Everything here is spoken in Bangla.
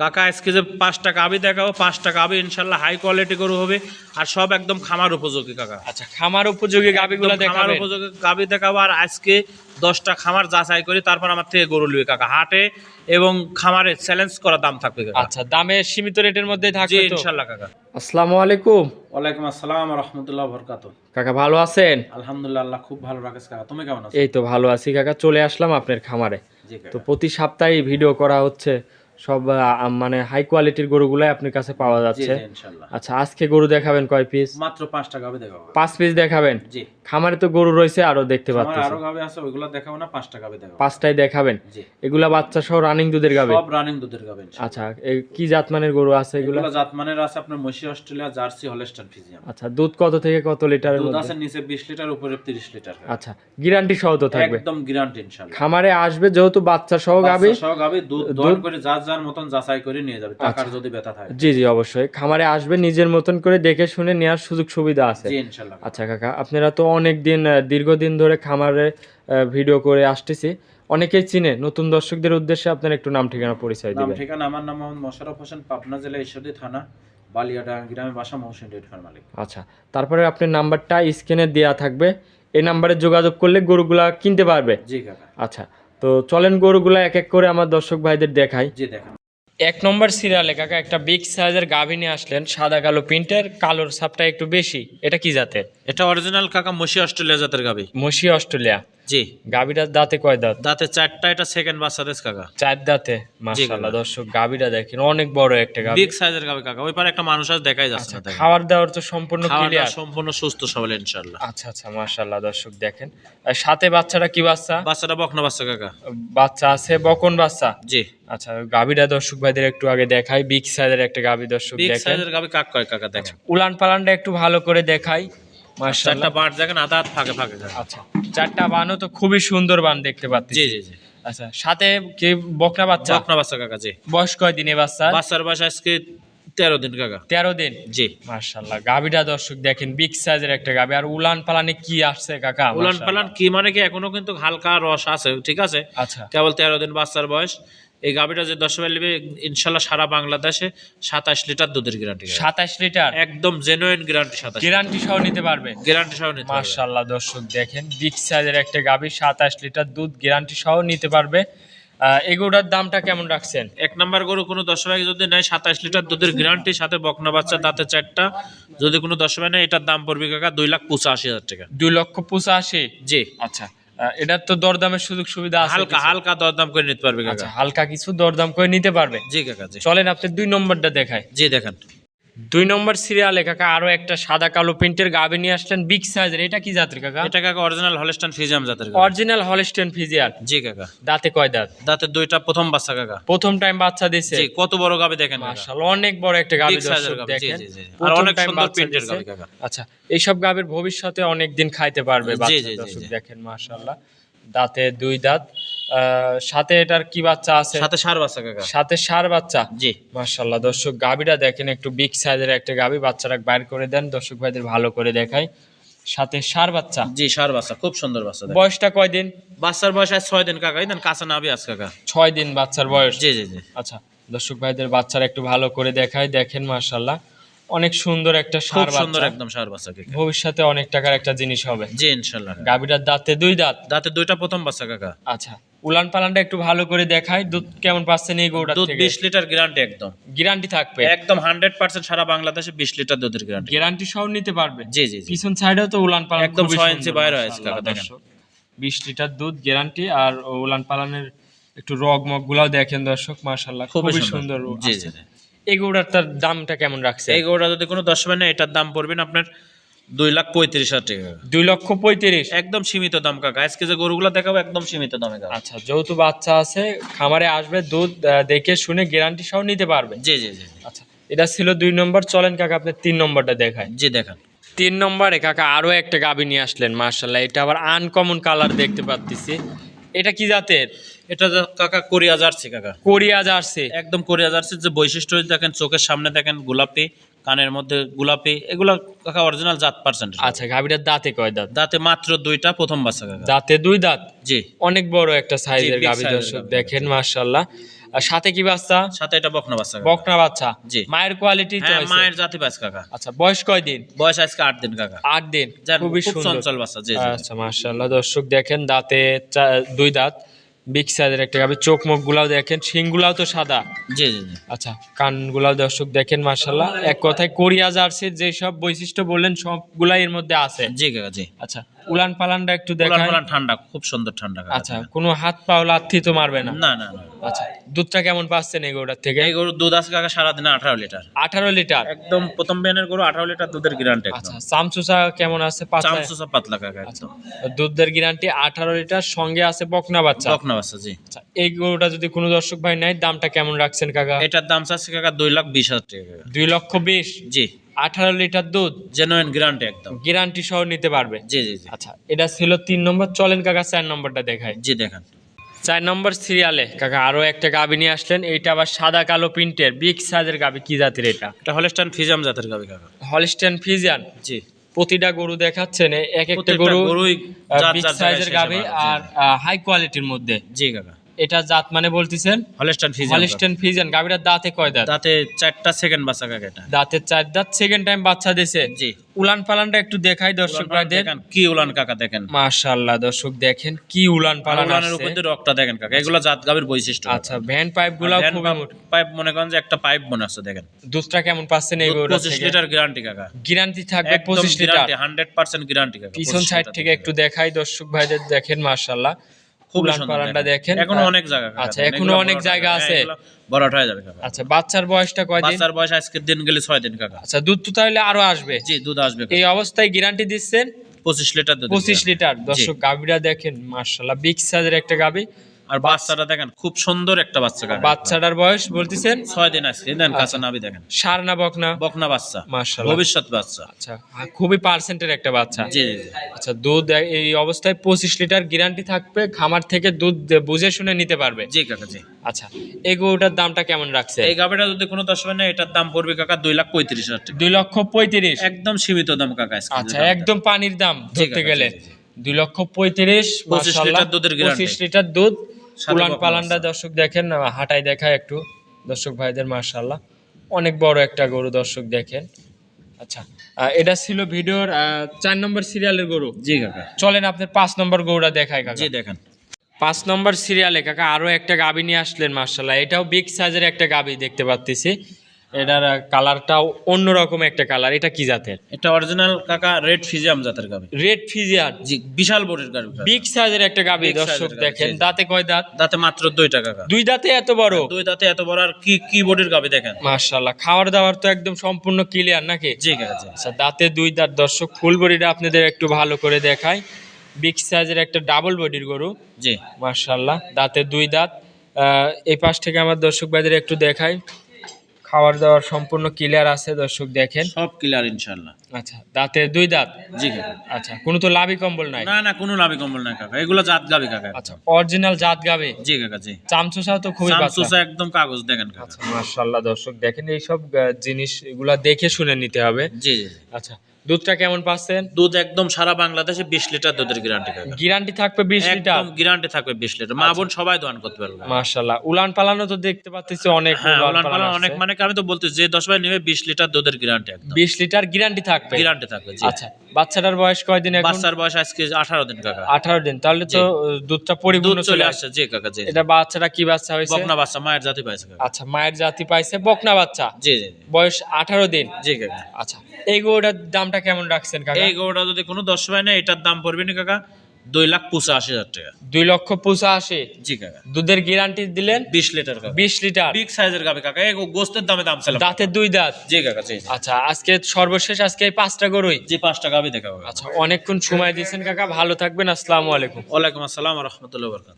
কাকা আজকে যে 5টা গাভী দেখাবো, 5টা গাভী ইনশাল্লাহ হাই কোয়ালিটি গরু হবে আর সব একদম খামার উপযোগী কাকা। আচ্ছা, খামার উপযোগী গাভীগুলো একদম খামার দেখাবেন। উপযোগী গাভী দেখাবো আর আজকে 10টা খামার যাচাই করে তারপর আমার থেকে গরু লিবে কাকা। হাটে এবং খামারে চ্যালেঞ্জ করা দাম থাকবে কাকা। আচ্ছা, দামে সীমিত রেটের মধ্যেই জি থাকবে তো? ইনশাল্লাহ কাকা। আসসালামু আলাইকুম। ওয়ালাইকুম আসসালাম ওয়া রাহমাতুল্লাহি ওয়া বারাকাতুহু। কাকা ভালো আছেন? আলহামদুলিল্লাহ, আল্লাহ খুব ভালো রাখেছে কাকা। তুমি কেমন আছো? এই তো ভালো আছি কাকা, চলে আসলাম আপনার খামারে। জি তো কাকা। প্রতি সপ্তাহে ভিডিও করা হচ্ছে, সব মানে হাই কোয়ালিটির গরুগুলাই আপনার কাছে পাওয়া জি যাচ্ছে। জি ইনশাল্লাহ। আচ্ছা, আজকে গরু দেখাবেন কয় পিস? মাত্র 5টা গাভী দেখাবো। 5 পিস দেখাবেন? জি। খামারে তো গরু রয়েছে আরো দেখতে আমার পাচ্ছি। আরো গাভী আছে, ওইগুলো দেখাবো না, 5টা গাভী দেখাবো। 5টাই দেখাবেন? জি। এগুলা বাচ্চা সহ রানিং দুধের গাবে? সব রানিং দুধের গাভী ইনশাল্লাহ। আচ্ছা, কি জাতমানের গরু আছে এগুলা? এগুলো জাতমানের আছে আপনার মশি অস্ট্রেলিয়া, জার্সি, হলস্টাইন ফ্রিজিয়ান। আচ্ছা, দুধ কত থেকে কত লিটারের দুধ মধ্যে? আছে নিচে 20 লিটার, উপরে 30 লিটার। আচ্ছা, গ্যারান্টি সহ তো থাকবে? একদম গ্যারান্টি ইনশাআল্লাহ। খামারে আসবে যেহেতু বাচ্চা সহ গাবে, বাচ্চা সহ গাভী দুধ দর করে যার যার মতন যাচাই করে নিয়ে যাবে, টাকার যদি ব্যথা থাকে। জি জি অবশ্যই, খামারে আসবে নিজের মতন করে দেখে শুনে নেওয়ার সুযোগ সুবিধা আছে। জি ইনশাআল্লাহ। আচ্ছা কাকা, আপনারা তো অনেক দিন দীর্ঘদিন ধরে খামারে ভিডিও করে আসতেছি, অনেকেই চিনে, নতুন দর্শকদের উদ্দেশ্যে আপনার একটু নাম ঠিকানা পরিচয় নাম দিবেন। ঠিকানা, আমার নাম মোহাম্মদ মোশাররফ হোসেন, পাবনা জেলা ঈশ্বরদী থানা বালিয়াডাঙ্গা গ্রামে বাসা, মহসিন ডেইরি ফার্ম মালিক। আচ্ছা, তারপরে আপনার নাম্বারটা স্ক্রিনে দেওয়া থাকবে, এই নাম্বারে যোগাযোগ করলে গরুগুলা কিনতে পারবে। জি কাকা। আচ্ছা, তো চলেন গরুগুলা এক এক করে আমার দর্শক ভাইদের দেখাই। জি দেখেন। 1 নম্বর সিরিয়ালে কাকা একটা বিগ সাইজের গাভী নিয়ে আসলেন, সাদা কালো প্রিন্টের, কালোর ছাপটা একটু বেশি, এটা কি জাতের? এটা অরিজিনাল কাকা মশি অস্ট্রেলিয়া জাতের গাভী। মশি অস্ট্রেলিয়া। জি। গাভীটার দাঁতে কয় দাঁত? দাঁতে 4টা, এটা সেকেন্ড বাচ্চা দেশ কাকা। 4 দাঁতে। মাশাআল্লাহ দর্শক, গাভীটা দেখেন অনেক বড় একটা গাভী, বিগ সাইজের গাভী কাকা। ওই পারে একটা মানুষ আজ দেখাই যাচ্ছে না। দেখেন খাবার দাবার তো সম্পূর্ণ খাওয়া ক্লিয়ার? দাওয়া সম্পূর্ণ সুস্থ সবল ইনশাআল্লাহ। আচ্ছা আচ্ছা, মাশাআল্লাহ দর্শক দেখেন। আর সাথে বাচ্চাটা কি বাচ্চা? বাচ্চাটা বকনা বাচ্চা কাকা। বাচ্চা আছে, বকন বাচ্চা। জি। আচ্ছা, গাভীটা দর্শক ভাইদের একটু আগে দেখাই, বিগ সাইজের একটা গাভী দর্শক বিগ দেখেন। সাইজের গাভী কাক কয় কাকা দেখেন। উলান পালানটা একটু ভালো করে দেখাই। মাশাআল্লাহ। 4টা বাট দেখেন, আধা হাত ফাঁকে ফাঁকে কাকা। আচ্ছা, 4টা বানও তো খুবই সুন্দর বান দেখতে পাচ্ছি। জি জি জি। আচ্ছা, সাথে কি বকনা বাচ্চা? বকনা বাচ্চা কাকা। জি। বয়স কয় দিনে বাচ্চা? বাচ্চার বয়স আজকে 13 দিন কাকা। 13 দিন। জি। মাশাআল্লাহ, গাভীটা দর্শক দেখেন বিগ সাইজের একটা গাভী। আর উলান পালানে কি আসছে কাকা? উলান পালান কি মানে কি, এখনো কিন্তু হালকা রস আছে, ঠিক আছে। আচ্ছা, কেবল 13 দিন বাচ্চার বয়স। এই গাভীটা যে 10 বার নেবে ইনশাআল্লাহ সারা বাংলাদেশে 27 লিটার দুধের গ্যারান্টি। 27 লিটার একদম জেনুইন গ্যারান্টি। 27 গ্যারান্টি সহ নিতে পারবে? গ্যারান্টি সহ নিতে পারবে। মাশাআল্লাহ দর্শক দেখেন বিগ সাইজের একটা গাভী, 27 লিটার দুধ গ্যারান্টি সহ নিতে পারবে। এগুলোর দামটা কেমন রাখছেন? 1 নাম্বার গরু কোনো 10 ভাই যদি নেয় 27 লিটার দুধের গ্যারান্টি, সাথে বকনা বাচ্চা, দাঁতে 4টা, যদি কোনো 10 ভাই নেয় এটার দাম পড়বে কাকা 2,85,000 টাকা। 2,85,000। জি। আচ্ছা, এটার তো দরদামের সুযোগ সুবিধা আছে? হালকা হালকা দরদাম করে নিতে পারবে আচ্ছা, কাকা। হালকা কিছু দরদাম করে নিতে পারবে। জি কাকা। জি। চলেন আপনি 2 নম্বরটা দেখায়। জি দেখেন। 2 নম্বর সিরিয়ালে কাকা আরো একটা সাদা কালো প্রিন্টের গাভী নিয়ে আসলেন, বিগ সাইজের, এটা কি জাতের কাকা? এটা কাকা অরিজিনাল হলস্টাইন ফ্রিজিয়ান জাতের গাভী। Original Holstein Friesian. জি কাকা। দাঁতে কয় দাঁত? দাঁতে 2টা, প্রথম বাচ্চা কাকা। প্রথম টাইম বাচ্চা দিছে? জি। কত বড় গাভী দেখেন কাকা। মাশাআল্লাহ, অনেক বড় একটা গাভী বিগ সাইজের দর্শক গাভী। জি দেখেন। জি জি। আর প্রথম অনেক time সুন্দর বাচ্চা প্রিন্টের দিছে। গাভী কাকা। আচ্ছা, এইসব গাভীর ভবিষ্যতে অনেক দিন খাইতে পারবে জি, বাচ্চা জি, জি, দর্শক জি। দেখেন। মাশাআল্লাহ, দাঁতে 2 দাঁত। সাথে এটার কি বাচ্চা আছে? সাথে ষাঁড় বাচ্চা কাকা। সাথে ষাঁড় বাচ্চা। জি। মাশাআল্লাহ দর্শক, গাভীটা দেখেন একটু বিগ সাইজের একটা গাভী, বাচ্চাটা বাইর করে দেন দর্শক ভাইদের ভালো করে দেখাই। সাথে ষাঁড় বাচ্চা। জি ষাঁড় বাচ্চা, খুব সুন্দর বাচ্চা দেখেন। বয়সটা কয় দিন? বাচ্চার বয়স আজ 6 দিন কাকা। দেন কাঁচা নাভি আজ কাকা। 6 দিন বাচ্চার বয়স। জি জি জি। আচ্ছা, দর্শক ভাইদের বাচ্চার একটু ভালো করে দেখাই, দেখেন মাশাআল্লাহ অনেক সুন্দর একটা খুব ষাঁড় সুন্দর বাচ্চা। একদম ষাঁড় বাচ্চা কাকা। ভবিষ্যতে অনেক টাকার একটা জিনিস হবে। জি ইনশাআল্লাহ। গাভীটার দাঁতে 2 দাঁত। দাঁতে 2টা, প্রথম বাচ্চা কাকা। আচ্ছা, উলান পালানটা একটু ভালো করে দেখাই, দুধ কেমন পাচ্ছেন এই গরুটার দুধ থেকে? 20 লিটার গ্যারান্টি একদম। গ্যারান্টি থাকবে? একদম 100% সারা বাংলাদেশে 20 লিটার দুধের গ্যারান্টি। গ্যারান্টি সহ নিতে পারবে? জি জি জি। পিছন সাইডেও তো উলান পালান একদম খুবই 6 ইঞ্চি সুন্দর, বাইরে আছে মাশাআল্লাহ কাকা দেখেন। দর্শক। 20 লিটার দুধ গ্যারান্টি। আর উলান পালানের একটু রগ মগ গুলাও দেখেন দর্শক, মাশাআল্লাহ খুবই খুবই সুন্দর। সুন্দর। জি জি জি। এই গরুটার তার দামটা কেমন রাখছে? এই গরুটা যদি কোনো 10 ভাই নেয় এটার দাম পড়বে না আপনার 2,35,000 টাকা। 2,35,000। একদম সীমিত দাম কাকা। আজকে যে গরুগুলো দেখাবো একদম সীমিত দামে কাকা। আচ্ছা, যেহেতু বাচ্চা আছে, খামারে আসবে দুধ দেখে শুনে গ্যারান্টি সহ নিতে পারবে। জি জি জি। আচ্ছা, এটা ছিল 2 নম্বর। চলেন কাকা আপনি 3 নম্বরটা দেখায়। জি দেখেন। 3 নম্বরে কাকা আরো একটা গাভী নিয়ে আসলেন, মাশাআল্লাহ এটা আবার আনকমন কালার দেখতে পাচ্ছি। এটা কি জাতের? এটা যে কাকা কোরিয়া জার্সি কাকা। Korea jersey. একদম কোরিয়া জার্সির যে বৈশিষ্ট্য দেখেন, চোখের সামনে দেখেন গোলাপি, কানের মধ্যে গোলাপি, এগুলো কাকা অরিজিনাল জাত পার্সেন্ট। আচ্ছা, গাভীটার দাঁতে কয় দাঁত? দাঁতে মাত্র 2টা, প্রথম বাচ্চা কাকা। দাঁতে 2 দাঁত। জি। অনেক বড় একটা সাইজের big গাভী size এর দর্শক গাভী। দেখেন মাশাআল্লাহ। আর সাথে কি বাচ্চা? সাথে এটা বকনা বাচ্চা কাকা। বকনা বাচ্চা। জি। মায়ের কোয়ালিটি তো হ্যাঁ হয়েছে। মায়ের জাতি পাঁচ কাকা। আচ্ছা, বয়স কয়দিন? বয়স আজকে 8 দিন কাকা। 8 দিন। যার খুবই খুব সুন্দর। চঞ্চল বাচ্চা। জি জি আচ্ছা, মাশাআল্লাহ দর্শক দেখেন, দাঁতে 2 দাঁত, বিগ সাইজের একটা গাভী। চোখ মুখ গুলাও দেখেন, শিং গুলাও তো সাদা। জি জি জি আচ্ছা, কান গুলাও দর্শক দেখেন মাশাআল্লাহ। এক কথায় কোরিয়া জার্সির যে সব বৈশিষ্ট্য বললেন সবগুলাই এর মধ্যে আছে। জি কাকা জি। আচ্ছা, উলান পালানটা একটু উলান দেখাই। পালান ঠান্ডা, খুব সুন্দর ঠান্ডা কাকা। আচ্ছা, কোনো হাত পাও লাথি তো মারবে না? না না না। আচ্ছা, দুধটা কেমন পাচ্ছেন এই গরুটার থেকে? এই গরুর দুধ আছে কাকা সারাদিনে 18 লিটার। 18 লিটার। একদম প্রথম বিয়ানের গরু 18 লিটার দুধের গ্যারান্টি আচ্ছা, একদম। চামচুসা কেমন আছে? পাতলা? চামচুসা পাতলা কাকা একদম। দুধের গ্যারান্টি 18 লিটার, সঙ্গে আছে বকনা বাচ্চা। বকনা বাচ্চা জি। আচ্ছা, এই গরুটা যদি কোনো দর্শক ভাই নেয়, দামটা কেমন রাখছেন কাকা? এটার দাম চাচ্ছে কাকা 2,20,000 টাকা কাকা। 2,20,000। জি। 18 লিটার দুধ, জেনুইন গ্যারান্টি একদম। গ্যারান্টি সহ নিতে পারবে। জি জি জি। আচ্ছা, এটা ছিল 3 নম্বর। চলেন কাকা 4 নম্বরটা দেখাই। জি দেখান। 4 নম্বর সিরিয়ালে কাকা আরো একটা গাভী নিয়ে আসলেন। এইটা আবার সাদা কালো প্রিন্টের বিগ সাইজের গাভী। কি জাতের এটা? এটা হলস্টাইন ফিজিয়াম জাতের গাবি কাকা। Holstein Friesian. জি। প্রতিটা গরু দেখাচ্ছেন, এক একটা প্রত্যেকটা গরু গরুই জাত বিগ জাত সাইজের জায়গায় গাভী শেষে ভালো। আর হাই কোয়ালিটির মধ্যে। জি কাকা। এটা জাত মানে বলতেছেন? হলস্টাইন ফিজিয়াম। Holstein Friesian. গাভীটার দাঁতে কয় দাঁত? দাঁতে 4টা সেকেন্ড বাচ্চা কাকা এটা। দাঁতে 4 দাঁত, সেকেন্ড টাইম বাচ্চা দিছে। জি। উলান পালানটা একটু দেখাই দর্শক ভাইদের। দেখেন কি উলান কাকা দেখেন। মাশাআল্লাহ দর্শক দেখেন কি উলান পালান উলানের আছে। উপর দিয়ে রকটা দেখেন কাকা। এগুলো জাত গাবির বৈশিষ্ট্য। আচ্ছা, ভ্যান পাইপ গুলাও খুবই মোটা। পাইপ মনে করেন যে একটা পাইপ মনে আছে দেখেন। দুধটা কেমন পাচ্ছেন এই গরুটা 25 থেকে? লিটার গ্যারান্টি কাকা। গ্যারান্টি থাকবে একদম 25 লিটার। গ্যারান্টি 100% গ্যারান্টি কাকা। পিছন 25 সাইড লিটার থেকে একটু দেখাই দর্শক ভাইদের দেখেন মাশাআল্লাহ। খুবই উলান সুন্দর পালানটা দেখেন। এখনো অনেক জায়গা কাকা। আচ্ছা, দেখেন, এখনো এগুলো অনেক বড় জায়গা টাকা। আছে। হ্যাঁ, এগুলো বড় হয়ে যাবে কাকা। আচ্ছা, বাচ্চার বয়সটা কয়দিন? বাচ্চার বয়স আজকের দিন গেলে 6 দিন কাকা। আচ্ছা, দুধ তো তাহলে আরো আসবে। জি দুধ আসবে এই অবস্থায় গ্যারান্টি দিচ্ছেন 25 লিটার দুধ। 25 লিটার। দর্শক গাভীটা দেখেন মাশাআল্লাহ, বিগ সাইজের একটা গাভী। আর বাচ্চাটা দেখেন খুব সুন্দর একটা বাচ্চা কাকা। বাচ্চাটার বয়স বলতেছেন 6 দিন আজকে দেন কাঁচা নাভি দেখেন। সার না বকনা? বকনা বাচ্চা। মাশাআল্লাহ। ভবিষ্যৎ বাচ্চা। আচ্ছা, খুবই পার্সেন্টের একটা বাচ্চা। জি জি জি। আচ্ছা, দুধ এই অবস্থায় 25 লিটার গ্যারান্টি থাকবে। খামার থেকে দুধ বুঝে শুনে নিতে পারবে। জি কাকা জি। আচ্ছা, এই গরুটার দামটা কেমন রাখছে? এই গাবিটা যদি কোনো দর্শক নেয় এটার দাম পড়বে কাকা 2,35,000 টাকা। 2,35,000। একদম সীমিত দাম কাকা আজকে। আচ্ছা, একদম পানির দাম জি ধরতে কাকা, গেলে। জি, জি, জি। 2,35,000। 25 লিটার দুধের guarantee। 25 লিটার দুধ। সাথে উলান বকনা পালানটা বাচ্চা। দর্শক দেখেন, হাঁটাই দেখায় একটু দর্শক ভাইদের মাশাআল্লাহ। অনেক বড় একটা গরু দর্শক দেখেন। আচ্ছা, এটা ছিল ভিডিওর 4 নম্বর সিরিয়ালের গরু। জি কাকা। চলেন আপনার 5 নম্বর গরুটা দেখাই কাকা। জি দেখেন। 5 নম্বর সিরিয়ালে কাকা আরো একটা গাভী নিয়ে আসলেন মাশাআল্লাহ। এটাও বিগ সাইজের একটা গাভী দেখতে পাচ্ছি। এটার কালারটাও অন্যরকম একটা কালার। এটা কি জাতের? এটা অরিজিনাল কাকা রেড ফিজিয়াম জাতের গাবি। Red Friesian. জি বিশাল বডির গাবি। বিগ সাইজের একটা গাভী Big দর্শক size এর গাভী, দেখেন। জি, জি। দাঁতে কয় দাঁত? দাঁতে মাত্র 2টা কাকা। 2 দাঁতে এত বড়? 2 দাঁতে এত বড় আর কি কি বডির গাবি দেখেন। মাশাআল্লাহ, খাওয়ার দাওয়ার তো একদম সম্পূর্ণ ক্লিয়ার নাকি? জি কাকা জি। আচ্ছা, দাঁতে 2 দাঁত দর্শক। ফুল বডিটা আপনাদের একটু ভালো করে দেখাই। বিগ সাইজের একটা ডাবল বডির গরু জি। মাশাআল্লাহ। দাঁতে 2 দাঁত। এই পাশ থেকে আমার দর্শক ভাইদের একটু দেখাই। খাওয়ার দাওয়ার সম্পূর্ণ ক্লিয়ার আছে দর্শক দেখেন। সব ক্লিয়ার ইনশাআল্লাহ। আচ্ছা, দাঁতে 2 দাঁত। জি কাকা। আচ্ছা, কোনো তো লাভি কম্বল নাই? না না কোনো লাভি কম্বল নাই কাকা। এগুলো জাত গাবি কাকা। আচ্ছা, অরিজিনাল জাত গাবে। জি কাকা জি। চামচুসাও তো খুবই পাতলা। সামসুসা একদম কাগজ দেখেন কাকা। আচ্ছা, মাশাআল্লাহ দর্শক দেখেন, এই সব জিনিস এগুলা দেখে শুনে নিতে হবে। জি জি জি। আচ্ছা, দুধটা কেমন পাচ্ছেন? দুধ একদম সারা বাংলাদেশে 20 লিটার দুধের গ্যারান্টি কাকা। গ্যারান্টি থাকবে 20 লিটার। একদম গ্যারান্টি থাকবে 20 লিটার। মা বোন সবাই দোয়ান করতে পারবে। মাশাআল্লাহ, উলান পালানো তো দেখতে পাচ্ছি অনেক। হ্যাঁ উলান পালান আছে। অনেক মানে আমি তো বলতে যে 10 ভাই নেবে 20 লিটার দুধের গ্যারান্টি একদম। 20 লিটার গ্যারান্টি থাকবে। গ্যারান্টি থাকবে জি। আচ্ছা, বাচ্চাটার বয়স কয়দিন এখন? বাচ্চার বয়স আজকে 18 দিন কাকা। 18 দিন। তাহলে তো দুধটা দুধ পরিপূর্ণ চলে আসছে জি কাকা জি। এটা বাচ্চাটা কি বাচ্চা হয়েছে? বকনা বাচ্চা মায়ের জাতি পাইছে কাকা। আচ্ছা, মায়ের জাতি পাইছে, বকনা বাচ্চা। জি জি জি। বয়স 18 দিন। জি কাকা। আচ্ছা, এই গরুটার দামটা কেমন রাখছেন কাকা? এই গরুটা যদি কোনো 10 ভাই নেয় এটার দাম পড়বে না কাকা 2,85,000 টাকা। 2,85,000। জি কাকা। দুধের গ্যারান্টি দিলেন 20 লিটার কাকা। 20 লিটার। বিগ সাইজের গাবে কাকা। এই গোস্তের দামে দাম ছিল। দাঁতে 2 দাঁত। জি কাকা জি। আচ্ছা, আজকে সর্বশেষ আজকে এই 5টা গরুই। জি 5টা গাবে দেখাবো। আচ্ছা, অনেকক্ষণ সময় দিয়েছেন কাকা, ভালো থাকবেন। আসসালামু আলাইকুম। ওয়ালাইকুম আসসালাম ওয়া রাহমাতুল্লাহি ওয়া বারাকাতুহু।